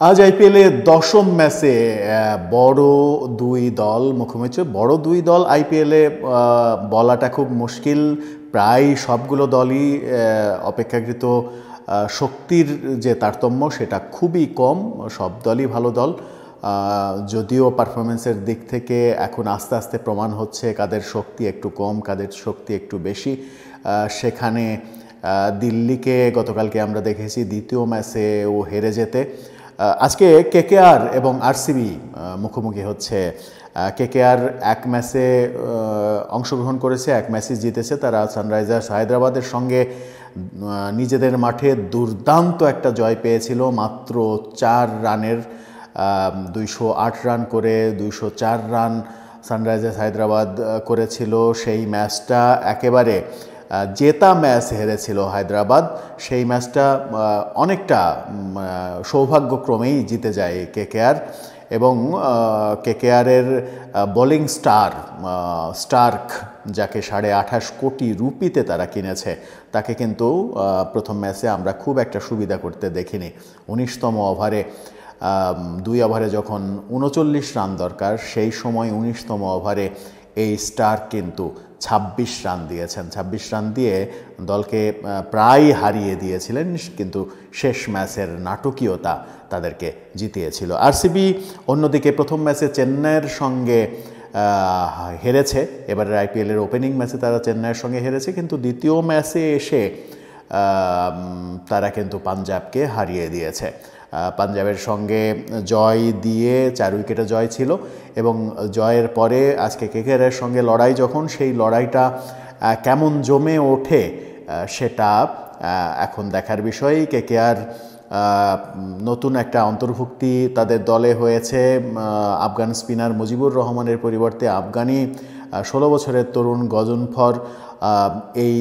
আজ আইপিএলে দশম ম্যাচে বড় দুই দল মুখোমুখি। বড় দুই দল আইপিএলে বলাটা খুব মুশকিল। প্রায় সবগুলো দলই অপেক্ষাকৃত শক্তির যে তারতম্য সেটা খুবই কম। সব দলই ভালো দল, যদিও পারফরমেন্সের দিক থেকে এখন আস্তে আস্তে প্রমাণ হচ্ছে কাদের শক্তি একটু কম, কাদের শক্তি একটু বেশি। সেখানে দিল্লিকে গতকালকে আমরা দেখেছি দ্বিতীয় ম্যাচে ও হেরে যেতে। আজকে কেকেআর এবং আরসিবি মুখোমুখি হচ্ছে। কেকেআর এক ম্যাচে অংশগ্রহণ করেছে, এক ম্যাচই জিতেছে। তারা সানরাইজার্স হায়দ্রাবাদের সঙ্গে নিজেদের মাঠে দুর্দান্ত একটা জয় পেয়েছিল, মাত্র 4 রানের। 208 রান করে 204 রান সানরাইজার্স হায়দ্রাবাদ করেছিল। সেই ম্যাচটা একেবারে জেতা ম্যাচ হেরেছিল হায়দ্রাবাদ। সেই ম্যাচটা অনেকটা সৌভাগ্যক্রমেই জিতে যায় কেকেআর। এবং কেকেআরের বোলিং স্টার্ক, যাকে 28.5 কোটি রুপিতে তারা কিনেছে, তাকে কিন্তু প্রথম ম্যাচে আমরা খুব একটা সুবিধা করতে দেখিনি। 19তম ওভারে 2 ওভারে যখন 39 রান দরকার, সেই সময় 19তম ওভারে এই স্টার কিন্তু 26 রান দিয়েছেন। 26 রান দিয়ে দলকে প্রায় হারিয়ে দিয়েছিলেন, কিন্তু শেষ ম্যাচের নাটকীয়তা তাদেরকে জিতিয়েছিল। আরসিবি অন্যদিকে প্রথম ম্যাচে চেন্নাইয়ের সঙ্গে হেরেছে। এবারের আইপিএলের ওপেনিং ম্যাচে তারা চেন্নাইয়ের সঙ্গে হেরেছে, কিন্তু দ্বিতীয় ম্যাচে এসে তারা কিন্তু পাঞ্জাবকে হারিয়ে দিয়েছে। পাঞ্জাবের সঙ্গে জয় দিয়ে 4 উইকেটে জয় ছিল, এবং জয়ের পরে আজকে কেকেআরের সঙ্গে লড়াই যখন, সেই লড়াইটা কেমন জমে ওঠে সেটা এখন দেখার বিষয়। কেকেআর নতুন একটা অন্তর্ভুক্তি তাদের দলে হয়েছে। আফগান স্পিনার মুজিবুর রহমানের পরিবর্তে আফগানি 16 বছরের তরুণ গজনফর, এই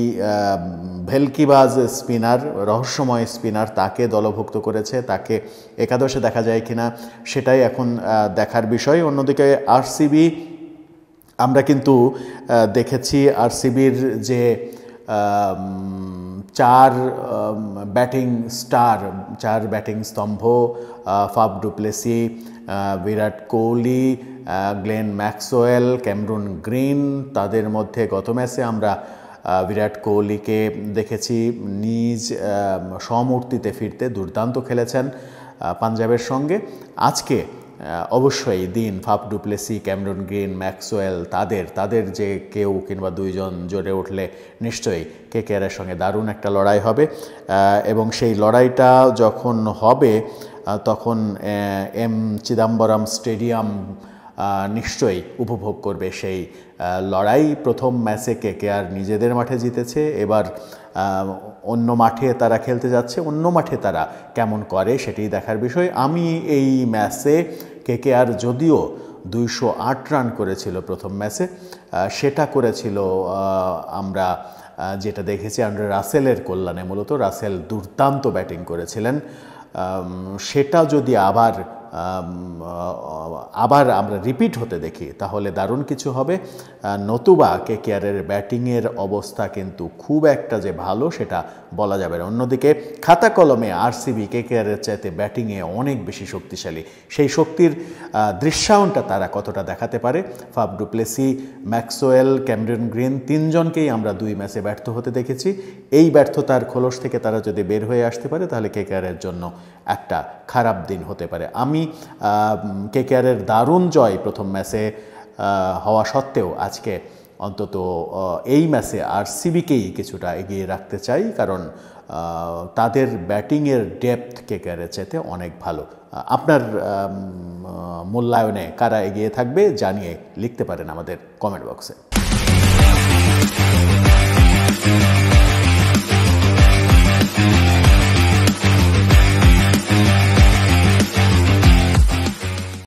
ভেলকিবাজ স্পিনার, রহস্যময় স্পিনার, তাকে দলভুক্ত করেছে। তাকে একাদশে দেখা যায় কিনা সেটাই এখন দেখার বিষয়। অন্যদিকে আরসিবি, আমরা কিন্তু দেখেছি আরসিবির যে 4 ব্যাটিং স্তম্ভ, Faf du Plessis, Virat Kohli, Glenn Maxwell, Cameron Green, তাদের মধ্যে গত ম্যাচে আমরা বিরাট কোহলিকে দেখেছি নিজ স্বমূর্তিতে ফিরতে, দুর্দান্ত খেলেছেন পাঞ্জাবের সঙ্গে। আজকে অবশ্যই দিন Faf du Plessis, Cameron green, Maxwell, তাদের যে কেউ কিংবা 2 জন জোরে উঠলে নিশ্চয়ই কেকেআরের সঙ্গে দারুণ একটা লড়াই হবে। এবং সেই লড়াইটা যখন হবে তখন এম চিদাম্বরম স্টেডিয়াম নিশ্চয়ই উপভোগ করবে সেই লড়াই। প্রথম ম্যাচে কেকেআর নিজেদের মাঠে জিতেছে, এবার অন্য মাঠে তারা খেলতে যাচ্ছে। অন্য মাঠে তারা কেমন করে সেটাই দেখার বিষয়। আমি এই ম্যাচে কেকেআর যদিও 208 রান করেছিল প্রথম ম্যাচে, সেটা করেছিল আমরা যেটা দেখেছি আন্ড্রে রাসেলের কল্যাণে। মূলত রাসেল দুর্দান্ত ব্যাটিং করেছিলেন। সেটা যদি আবার আমরা রিপিট হতে দেখি তাহলে দারুণ কিছু হবে। নতুবা কেকেআরের ব্যাটিংয়ের অবস্থা কিন্তু খুব একটা যে ভালো সেটা বলা যাবে না। অন্যদিকে খাতা কলমে আরসিবি কেকেআরের চাইতে ব্যাটিংয়ে অনেক বেশি শক্তিশালী। সেই শক্তির দৃশ্যায়নটা তারা কতটা দেখাতে পারে। Faf du Plessis, Maxwell, Cameron green, 3 জনকেই আমরা 2 ম্যাচে ব্যর্থ হতে দেখেছি। এই ব্যর্থতার খোলস থেকে তারা যদি বের হয়ে আসতে পারে তাহলে কেকেআরের জন্য একটা খারাপ দিন হতে পারে। আমি কেকেআরের দারুণ জয় প্রথম ম্যাচে হওয়া সত্ত্বেও আজকে অন্তত এই ম্যাচে আরসিবিকেই কিছুটা এগিয়ে রাখতে চাই, কারণ তাদের ব্যাটিংয়ের ডেপথ কেকেআরের চাইতে অনেক ভালো। আপনার মূল্যায়নে কারা এগিয়ে থাকবে জানিয়ে লিখতে পারেন আমাদের কমেন্ট বক্সে।